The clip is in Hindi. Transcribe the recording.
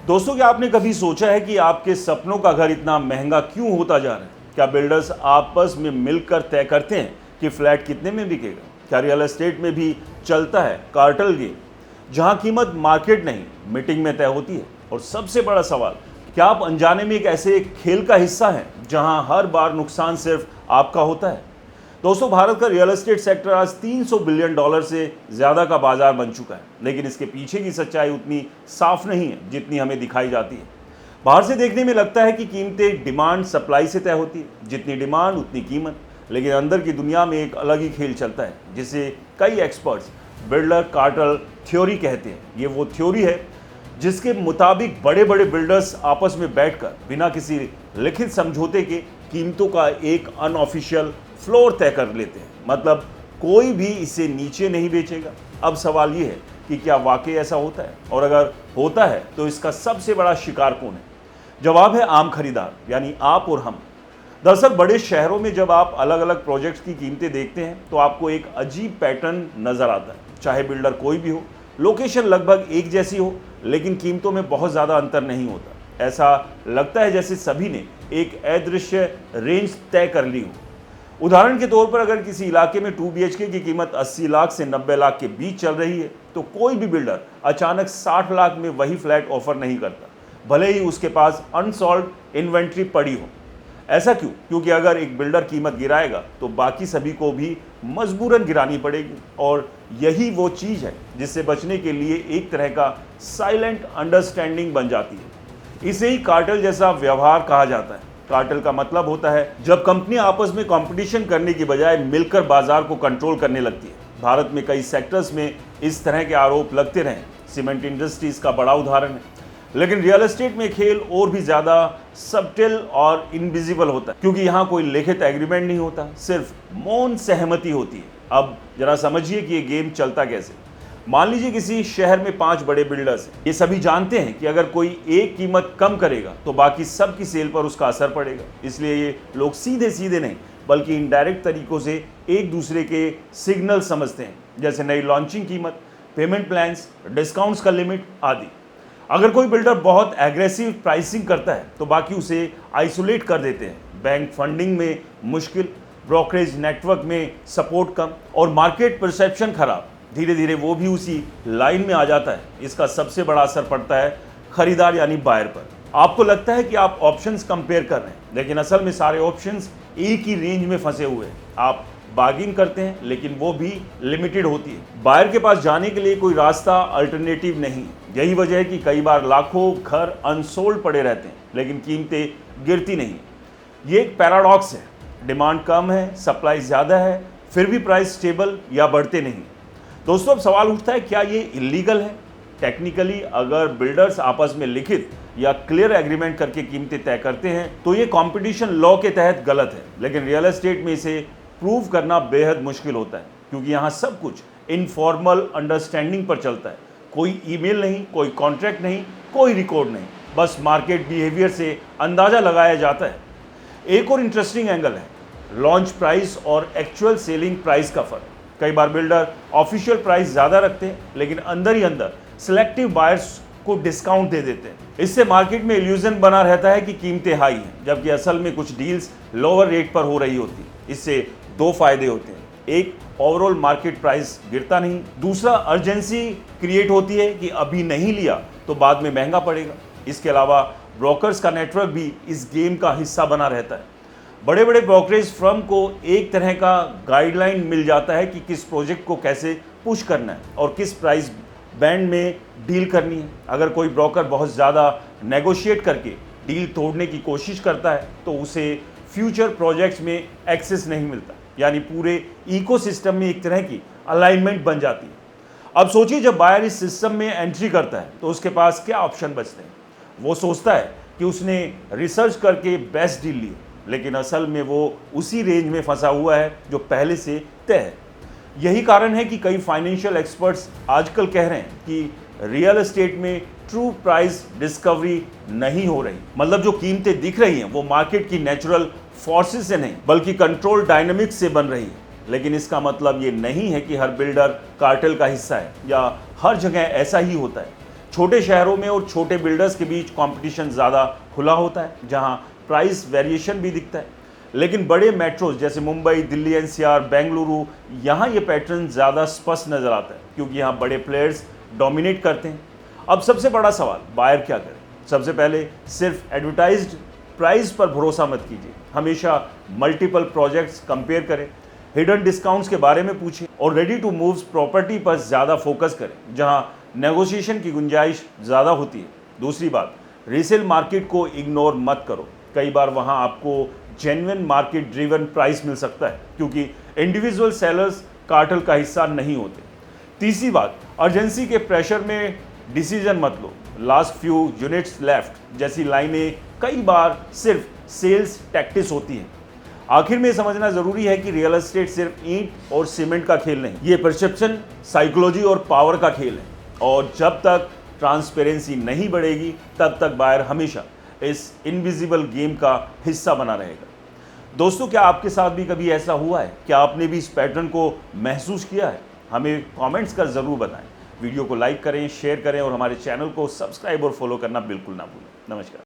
दोस्तों, क्या आपने कभी सोचा है कि आपके सपनों का घर इतना महंगा क्यों होता जा रहा है? क्या बिल्डर्स आपस में मिलकर तय करते हैं कि फ्लैट कितने में बिकेगा? क्या रियल एस्टेट में भी चलता है कार्टेल गेम, जहां कीमत मार्केट नहीं मीटिंग में तय होती है? और सबसे बड़ा सवाल, क्या आप अनजाने में एक ऐसे खेल का हिस्सा हैं जहां हर बार नुकसान सिर्फ आपका होता है? दोस्तों, भारत का रियल एस्टेट सेक्टर आज $300 बिलियन से ज़्यादा का बाजार बन चुका है, लेकिन इसके पीछे की सच्चाई उतनी साफ नहीं है जितनी हमें दिखाई जाती है। बाहर से देखने में लगता है कि कीमतें डिमांड सप्लाई से तय होती है, जितनी डिमांड उतनी कीमत, लेकिन अंदर की दुनिया में एक अलग ही खेल चलता है जिसे कई एक्सपर्ट्स बिल्डर कार्टेल थ्योरी कहते हैं। ये वो थ्योरी है जिसके मुताबिक बड़े बड़े बिल्डर्स आपस में बैठकर बिना किसी लिखित समझौते के कीमतों का एक अनऑफिशियल फ्लोर तय कर लेते हैं। मतलब कोई भी इसे नीचे नहीं बेचेगा। अब सवाल ये है कि क्या वाकई ऐसा होता है, और अगर होता है तो इसका सबसे बड़ा शिकार कौन है? जवाब है आम खरीदार, यानी आप और हम। दरअसल बड़े शहरों में जब आप अलग अलग प्रोजेक्ट्स की कीमतें देखते हैं तो आपको एक अजीब पैटर्न नजर आता है। चाहे बिल्डर कोई भी हो, लोकेशन लगभग एक जैसी हो, लेकिन कीमतों में बहुत ज़्यादा अंतर नहीं होता। ऐसा लगता है जैसे सभी ने एक अदृश्य रेंज तय कर ली हो। उदाहरण के तौर पर अगर किसी इलाके में 2 BHK की कीमत 80 लाख से 90 लाख के बीच चल रही है तो कोई भी बिल्डर अचानक 60 लाख में वही फ्लैट ऑफर नहीं करता, भले ही उसके पास अनसॉल्व इन्वेंट्री पड़ी हो। ऐसा क्यों? क्योंकि अगर एक बिल्डर कीमत गिराएगा तो बाकी सभी को भी मजबूरन गिरानी पड़ेगी, और यही वो चीज़ है जिससे बचने के लिए एक तरह का साइलेंट अंडरस्टैंडिंग बन जाती है। इसे ही कार्टेल जैसा व्यवहार कहा जाता है। कार्टेल का मतलब होता है जब कंपनियां आपस में कंपटीशन करने की बजाय मिलकर बाजार को कंट्रोल करने लगती है। भारत में कई सेक्टर्स में इस तरह के आरोप लगते रहे। सीमेंट इंडस्ट्री इसका बड़ा उदाहरण है। लेकिन रियल एस्टेट में खेल और भी ज़्यादा सबटिल और इनविजिबल होता है, क्योंकि यहाँ कोई लिखित एग्रीमेंट नहीं होता, सिर्फ मौन सहमति होती है। अब जरा समझिए कि ये गेम चलता कैसे। मान लीजिए किसी शहर में 5 बड़े बिल्डर्स हैं। ये सभी जानते हैं कि अगर कोई एक कीमत कम करेगा तो बाकी सब की सेल पर उसका असर पड़ेगा। इसलिए ये लोग सीधे सीधे नहीं बल्कि इनडायरेक्ट तरीकों से एक दूसरे के सिग्नल समझते हैं, जैसे नई लॉन्चिंग कीमत, पेमेंट प्लान्स, डिस्काउंट्स का लिमिट आदि। अगर कोई बिल्डर बहुत एग्रेसिव प्राइसिंग करता है तो बाकी उसे आइसोलेट कर देते हैं। बैंक फंडिंग में मुश्किल, ब्रोकरेज नेटवर्क में सपोर्ट कम और मार्केट परसेप्शन खराब। धीरे धीरे वो भी उसी लाइन में आ जाता है। इसका सबसे बड़ा असर पड़ता है खरीदार यानी बायर पर। आपको लगता है कि आप ऑप्शंस कंपेयर कर रहे हैं, लेकिन असल में सारे ऑप्शंस एक ही रेंज में फंसे हुए हैं। आप बार्गिन करते हैं लेकिन वो भी लिमिटेड होती है। बायर के पास जाने के लिए कोई रास्ता अल्टरनेटिव नहीं। यही वजह है कि कई बार लाखों घर अनसोल्ड पड़े रहते हैं लेकिन कीमतें गिरती नहीं। ये एक पैराडॉक्स है। डिमांड कम है, सप्लाई ज़्यादा है, फिर भी प्राइस स्टेबल या बढ़ते नहीं। दोस्तों, अब सवाल उठता है, क्या ये इलीगल है? टेक्निकली अगर बिल्डर्स आपस में लिखित या क्लियर एग्रीमेंट करके कीमतें तय करते हैं तो ये कंपटीशन लॉ के तहत गलत है। लेकिन रियल एस्टेट में इसे प्रूव करना बेहद मुश्किल होता है, क्योंकि यहाँ सब कुछ इनफॉर्मल अंडरस्टैंडिंग पर चलता है। कोई ईमेल नहीं, कोई कॉन्ट्रैक्ट नहीं, कोई रिकॉर्ड नहीं, बस मार्केट बिहेवियर से अंदाज़ा लगाया जाता है। एक और इंटरेस्टिंग एंगल है लॉन्च प्राइस और एक्चुअल सेलिंग प्राइस का फ़र्क। कई बार बिल्डर ऑफिशियल प्राइस ज़्यादा रखते हैं लेकिन अंदर ही अंदर सिलेक्टिव बायर्स को डिस्काउंट दे देते हैं। इससे मार्केट में इल्यूजन बना रहता है कि कीमतें हाई हैं, जबकि असल में कुछ डील्स लोअर रेट पर हो रही होती है। इससे 2 फायदे होते हैं। एक, ओवरऑल मार्केट प्राइस गिरता नहीं। दूसरा, अर्जेंसी क्रिएट होती है कि अभी नहीं लिया तो बाद में महंगा पड़ेगा। इसके अलावा ब्रोकर्स का नेटवर्क भी इस गेम का हिस्सा बना रहता है। बड़े बड़े ब्रोकरेज फर्म को एक तरह का गाइडलाइन मिल जाता है कि किस प्रोजेक्ट को कैसे पुश करना है और किस प्राइस बैंड में डील करनी है। अगर कोई ब्रोकर बहुत ज़्यादा नेगोशिएट करके डील तोड़ने की कोशिश करता है तो उसे फ्यूचर प्रोजेक्ट्स में एक्सेस नहीं मिलता, यानी पूरे इकोसिस्टम में एक तरह की अलाइनमेंट बन जाती है। अब सोचिए, जब बायर इस सिस्टम में एंट्री करता है तो उसके पास क्या ऑप्शन बचते हैं? वो सोचता है कि उसने रिसर्च करके बेस्ट डील ली, लेकिन असल में वो उसी रेंज में फंसा हुआ है जो पहले से तय है। यही कारण है कि कई फाइनेंशियल एक्सपर्ट्स आजकल कह रहे हैं कि रियल एस्टेट में ट्रू प्राइस डिस्कवरी नहीं हो रही। मतलब जो कीमतें दिख रही हैं वो मार्केट की नेचुरल फोर्सेस से नहीं बल्कि कंट्रोल डायनामिक्स से बन रही है। लेकिन इसका मतलब ये नहीं है कि हर बिल्डर कार्टेल का हिस्सा है या हर जगह ऐसा ही होता है। छोटे शहरों में और छोटे बिल्डर्स के बीच कंपटीशन ज़्यादा खुला होता है, जहां प्राइस वेरिएशन भी दिखता है। लेकिन बड़े मेट्रोज जैसे मुंबई, दिल्ली एनसीआर, बेंगलुरु, यहाँ ये पैटर्न ज़्यादा स्पष्ट नज़र आता है क्योंकि यहाँ बड़े प्लेयर्स डोमिनेट करते हैं। अब सबसे बड़ा सवाल, बायर क्या करें? सबसे पहले सिर्फ एडवर्टाइज्ड प्राइस पर भरोसा मत कीजिए, हमेशा मल्टीपल प्रोजेक्ट्स कंपेयर करें, हिडन डिस्काउंट्स के बारे में पूछें और रेडी टू मूव्स प्रॉपर्टी पर ज़्यादा फोकस करें जहां नेगोशिएशन की गुंजाइश ज़्यादा होती है। दूसरी बात, रीसेल मार्केट को इग्नोर मत करो, कई बार वहां आपको जेन्युइन मार्केट ड्रिवन प्राइस मिल सकता है क्योंकि इंडिविजुअल सेलर्स कार्टेल का हिस्सा नहीं होते। तीसरी बात, अर्जेंसी के प्रेशर में डिसीजन मत लो, लास्ट फ्यू यूनिट्स लेफ्ट जैसी लाइनें कई बार सिर्फ सेल्स टैक्टिक्स होती हैं। आखिर में समझना जरूरी है कि रियल एस्टेट सिर्फ ईंट और सीमेंट का खेल नहीं, ये परसेप्शन, साइकोलॉजी और पावर का खेल है। और जब तक ट्रांसपेरेंसी नहीं बढ़ेगी तब तक बायर हमेशा इस इनविजिबल गेम का हिस्सा बना रहेगा। दोस्तों, क्या आपके साथ भी कभी ऐसा हुआ है? क्या आपने भी इस पैटर्न को महसूस किया है? हमें कमेंट्स कर ज़रूर बताएं। वीडियो को लाइक करें, शेयर करें और हमारे चैनल को सब्सक्राइब और फॉलो करना बिल्कुल ना भूलें। नमस्कार।